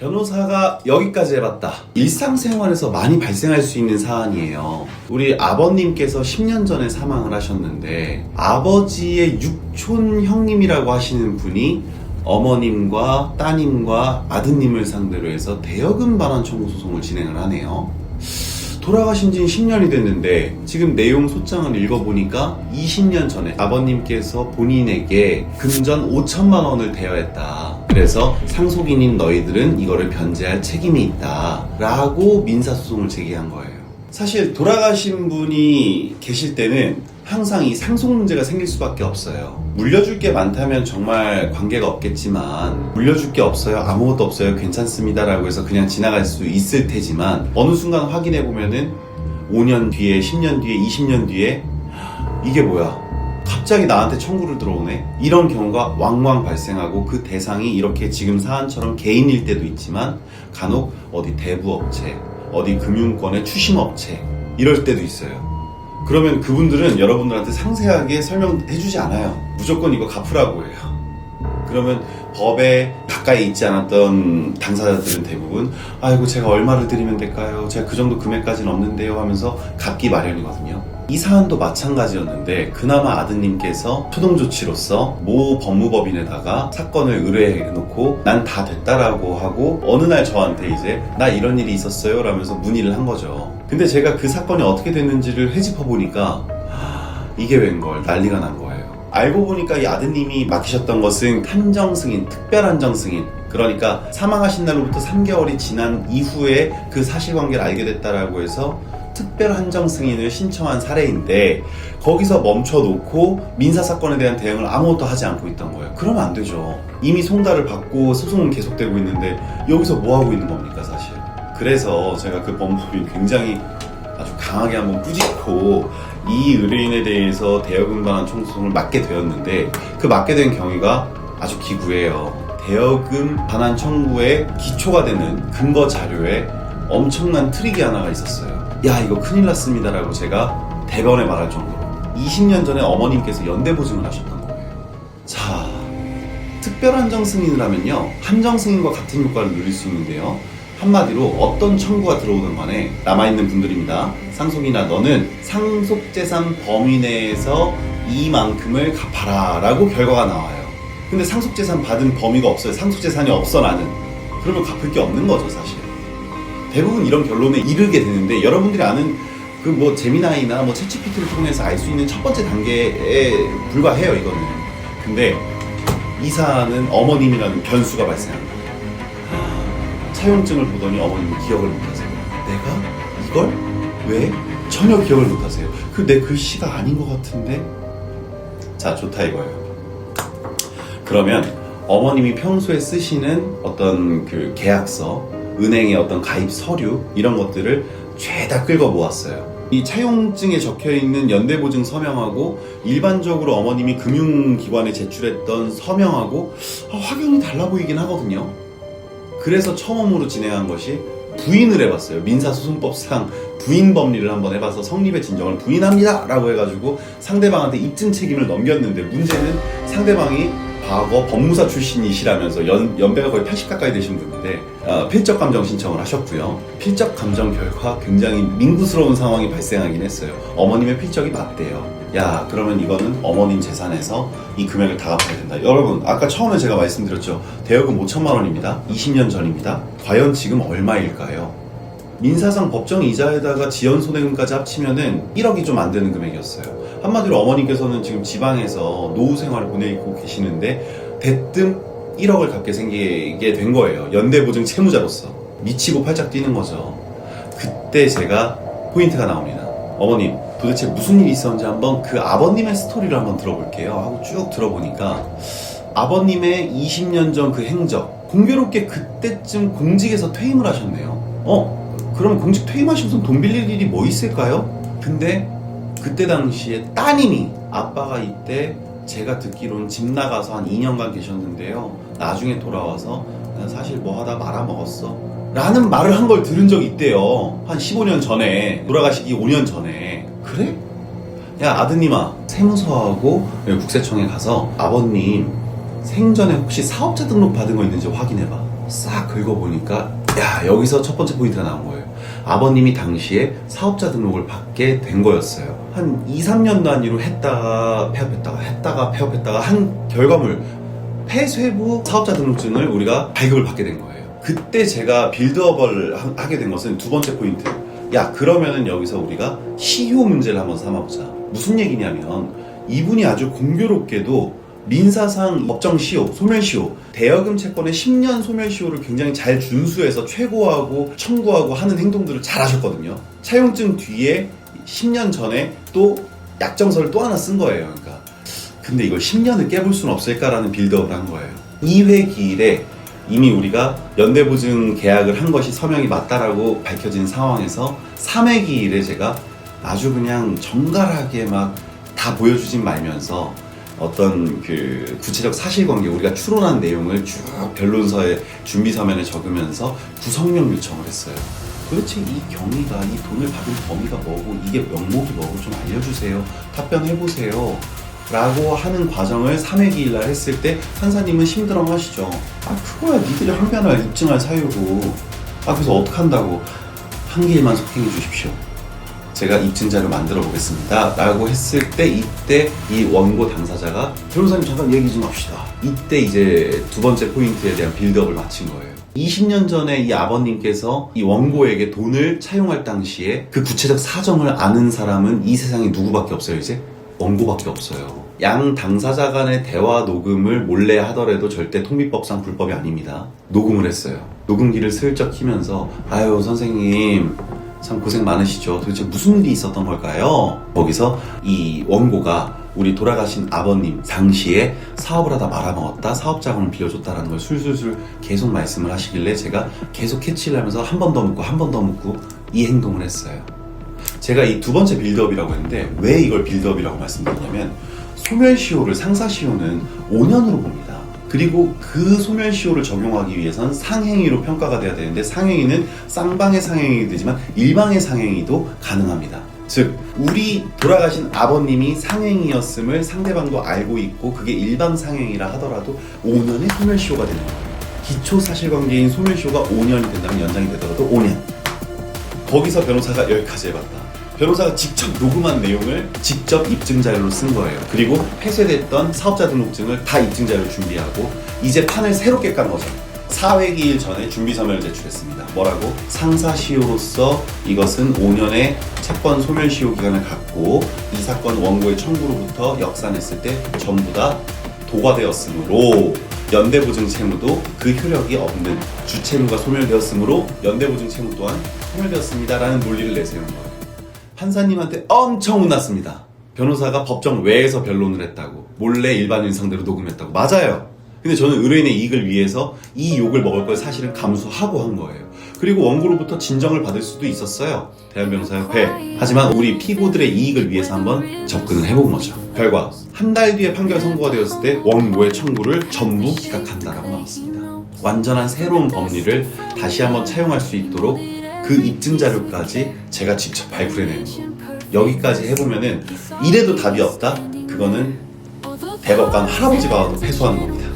변호사가 여기까지 해봤다. 일상생활에서 많이 발생할 수 있는 사안이에요. 우리 아버님께서 10년 전에 사망을 하셨는데 아버지의 육촌 형님이라고 하시는 분이 어머님과 따님과 아드님을 상대로 해서 대여금 반환 청구 소송을 진행을 하네요. 돌아가신 지 10년이 됐는데 지금 내용 소장을 읽어보니까 20년 전에 아버님께서 본인에게 금전 5천만 원을 대여했다. 그래서 상속인인 너희들은 이거를 변제할 책임이 있다 라고 민사소송을 제기한 거예요. 사실 돌아가신 분이 계실 때는 항상 이 상속 문제가 생길 수밖에 없어요. 물려줄 게 많다면 정말 관계가 없겠지만 물려줄 게 없어요, 아무것도 없어요, 괜찮습니다 라고 해서 그냥 지나갈 수 있을 테지만 어느 순간 확인해 보면은 5년 뒤에, 10년 뒤에, 20년 뒤에 이게 뭐야? 갑자기 나한테 청구를 들어오네? 이런 경우가 왕왕 발생하고 그 대상이 이렇게 지금 사안처럼 개인일 때도 있지만 간혹 어디 대부업체, 어디 금융권의 추심업체 이럴 때도 있어요. 그러면 그분들은 여러분들한테 상세하게 설명해주지 않아요. 무조건 이거 갚으라고 해요. 그러면 법에 가까이 있지 않았던 당사자들은 대부분 아이고 제가 얼마를 드리면 될까요? 제가 그 정도 금액까지는 없는데요 하면서 갚기 마련이거든요. 이 사안도 마찬가지였는데 그나마 아드님께서 초동조치로서 모 법무법인에다가 사건을 의뢰해놓고 난 다 됐다라고 하고 어느 날 저한테 이제 나 이런 일이 있었어요 라면서 문의를 한 거죠. 근데 제가 그 사건이 어떻게 됐는지를 헤집어보니까 이게 웬걸 난리가 난 거예요. 알고 보니까 이 아드님이 맡기셨던 것은 한정승인, 특별한정승인, 그러니까 사망하신 날로부터 3개월이 지난 이후에 그 사실관계를 알게 됐다라고 해서 특별한정승인을 신청한 사례인데 거기서 멈춰놓고 민사사건에 대한 대응을 아무것도 하지 않고 있던 거예요. 그러면 안 되죠. 이미 송달을 받고 소송은 계속되고 있는데 여기서 뭐하고 있는 겁니까 사실. 그래서 제가 그 법무법인 굉장히 아주 강하게 한번 꾸짖고 이 의뢰인에 대해서 대여금 반환 청구소송을 맡게 되었는데 그 맡게 된 경위가 아주 기구해요. 대여금 반환 청구의 기초가 되는 근거 자료에 엄청난 트릭이 하나가 있었어요. 야 이거 큰일 났습니다 라고 제가 대번에 말할 정도로 20년 전에 어머님께서 연대보증을 하셨던 거예요. 자, 특별한정승인을 하면요 한정승인과 같은 효과를 누릴 수 있는데요, 한마디로 어떤 청구가 들어오든 간에 남아있는 분들입니다. 상속이나 너는 상속재산 범위 내에서 이만큼을 갚아라 라고 결과가 나와요. 근데 상속재산 받은 범위가 없어요. 상속재산이 없어 나는. 그러면 갚을 게 없는 거죠 사실. 대부분 이런 결론에 이르게 되는데 여러분들이 아는 그 뭐 제미나이나 뭐 챗GPT를 통해서 알 수 있는 첫 번째 단계에 불과해요 이거는. 근데 이 사안은 어머님이라는 변수가 발생합니다. 차용증을 보더니 어머님이 기억을 못하세요. 내가? 이걸? 왜? 전혀 기억을 못하세요. 그 내 글씨가 아닌 것 같은데? 자, 좋다 이거예요. 그러면 어머님이 평소에 쓰시는 어떤 그 계약서, 은행의 어떤 가입 서류 이런 것들을 죄다 긁어 모았어요. 이 차용증에 적혀있는 연대보증 서명하고 일반적으로 어머님이 금융기관에 제출했던 서명하고 확연히 달라 보이긴 하거든요. 그래서 처음으로 진행한 것이 부인을 해봤어요. 민사소송법상 부인 법리를 한번 해봐서 성립의 진정을 부인합니다 라고 해가지고 상대방한테 입증 책임을 넘겼는데 문제는 상대방이 과거 법무사 출신이시라면서 연배가 거의 80 가까이 되신 분인데 필적감정 신청을 하셨고요. 필적감정 결과 굉장히 민구스러운 상황이 발생하긴 했어요. 어머님의 필적이 맞대요. 야 그러면 이거는 어머님 재산에서 이 금액을 다 갚아야 된다. 여러분 아까 처음에 제가 말씀드렸죠. 대여금 5천만 원입니다. 20년 전입니다. 과연 지금 얼마일까요? 민사상 법정 이자에다가 지연손해금까지 합치면은 1억이 좀 안 되는 금액이었어요. 한마디로 어머님께서는 지금 지방에서 노후 생활을 보내고 계시는데 대뜸 1억을 갚게 생기게 된 거예요. 연대보증 채무자로서. 미치고 팔짝 뛰는 거죠. 그때 제가 포인트가 나옵니다. 어머님 도대체 무슨 일이 있었는지 한번 그 아버님의 스토리를 한번 들어볼게요 하고 쭉 들어보니까 아버님의 20년 전 그 행적, 공교롭게 그때쯤 공직에서 퇴임을 하셨네요. 그럼 공직 퇴임하시면서 돈 빌릴 일이 뭐 있을까요? 근데 그때 당시에 따님이 아빠가 이때 제가 듣기로는 집 나가서 한 2년간 계셨는데요, 나중에 돌아와서 난 사실 뭐 하다 말아먹었어 라는 말을 한 걸 들은 적이 있대요. 한 15년 전에, 돌아가시기 5년 전에. 그래? 야 아드님아, 세무서하고 국세청에 가서 아버님 생전에 혹시 사업자 등록 받은 거 있는지 확인해봐. 싹 긁어보니까 야, 여기서 첫 번째 포인트가 나온 거예요. 아버님이 당시에 사업자 등록을 받게 된 거였어요. 한 2, 3년 단위로 했다가 폐업했다가 한 결과물 폐쇄부 사업자 등록증을 우리가 발급을 받게 된 거예요. 그때 제가 빌드업을 하게 된 것은 두 번째 포인트. 야, 그러면은 여기서 우리가 시효 문제를 한번 삼아보자. 무슨 얘기냐면 이분이 아주 공교롭게도 민사상 법정시효, 소멸시효, 대여금 채권의 10년 소멸시효를 굉장히 잘 준수해서 최고하고 청구하고 하는 행동들을 잘 하셨거든요. 차용증 뒤에 10년 전에 또 약정서를 또 하나 쓴 거예요. 그러니까 근데 이걸 10년을 깨볼 수는 없을까라는 빌드업을 한 거예요. 2회 기일에 이미 우리가 연대보증 계약을 한 것이 서명이 맞다라고 밝혀진 상황에서 3회 기일에 제가 아주 그냥 정갈하게 막 다 보여주진 말면서 어떤 그 구체적 사실관계 우리가 추론한 내용을 쭉 변론서에 준비 서면에 적으면서 구성명 요청을 했어요. 도대체 이 경위가 이 돈을 받은 범위가 뭐고 이게 명목이 뭐고 좀 알려주세요. 답변해보세요. 라고 하는 과정을 3회 기일날 했을 때 판사님은 심드렁 하시죠. 아, 그거야 니들이 항변할 입증할 사유고. 아, 그래서 어떡한다고. 한 기일만 속행해 주십시오. 제가 입증자료 만들어 보겠습니다 라고 했을 때 이때 이 원고 당사자가 변호사님 잠깐 얘기 좀 합시다. 이때 이제 두 번째 포인트에 대한 빌드업을 마친 거예요. 20년 전에 이 아버님께서 이 원고에게 돈을 차용할 당시에 그 구체적 사정을 아는 사람은 이 세상에 누구밖에 없어요. 이제 원고밖에 없어요. 양 당사자 간의 대화 녹음을 몰래 하더라도 절대 통비법상 불법이 아닙니다. 녹음을 했어요. 녹음기를 슬쩍 키면서 아유 선생님 참 고생 많으시죠. 도대체 무슨 일이 있었던 걸까요? 거기서 이 원고가 우리 돌아가신 아버님 당시에 사업을 하다 말아먹었다, 사업자금을 빌려줬다라는 걸 술술술 계속 말씀을 하시길래 제가 계속 캐치를 하면서 한 번 더 묻고 이 행동을 했어요. 제가 이 두 번째 빌드업이라고 했는데 왜 이걸 빌드업이라고 말씀드리냐면 소멸시효를 상사시효는 5년으로 봅니다. 그리고 그 소멸시효를 적용하기 위해선 상행위로 평가가 돼야 되는데 상행위는 쌍방의 상행위 되지만 일방의 상행위도 가능합니다. 즉 우리 돌아가신 아버님이 상행위였음을 상대방도 알고 있고 그게 일방 상행위라 하더라도 5년의 소멸시효가 되는 거예요. 기초사실관계인 소멸시효가 5년이 된다면 연장이 되더라도 5년. 거기서 변호사가 여기까지 해봤다. 변호사가 직접 녹음한 내용을 직접 입증자료로 쓴 거예요. 그리고 폐쇄됐던 사업자 등록증을 다 입증자료로 준비하고 이제 판을 새롭게 깐 거죠. 4회 기일 전에 준비서면을 제출했습니다. 뭐라고? 상사시효로서 이것은 5년의 채권 소멸시효 기간을 갖고 이 사건 원고의 청구로부터 역산했을 때 전부 다 도과되었으므로 연대보증 채무도 그 효력이 없는 주채무가 소멸되었으므로 연대보증 채무 또한 소멸되었습니다라는 논리를 내세운 거예요. 판사님한테 엄청 혼났습니다. 변호사가 법정 외에서 변론을 했다고, 몰래 일반인 상대로 녹음했다고. 맞아요. 근데 저는 의뢰인의 이익을 위해서 이 욕을 먹을 걸 사실은 감수하고 한 거예요. 그리고 원고로부터 진정을 받을 수도 있었어요. 대한변호사협회. 하지만 우리 피고들의 이익을 위해서 한번 접근을 해본 거죠. 결과 한 달 뒤에 판결 선고가 되었을 때 원고의 청구를 전부 기각한다라고 나왔습니다. 완전한 새로운 법리를 다시 한번 차용할 수 있도록 그 입증 자료까지 제가 직접 발굴해낸 거. 여기까지 해보면은 이래도 답이 없다? 그거는 대법관 할아버지가 와도 패소하는 겁니다.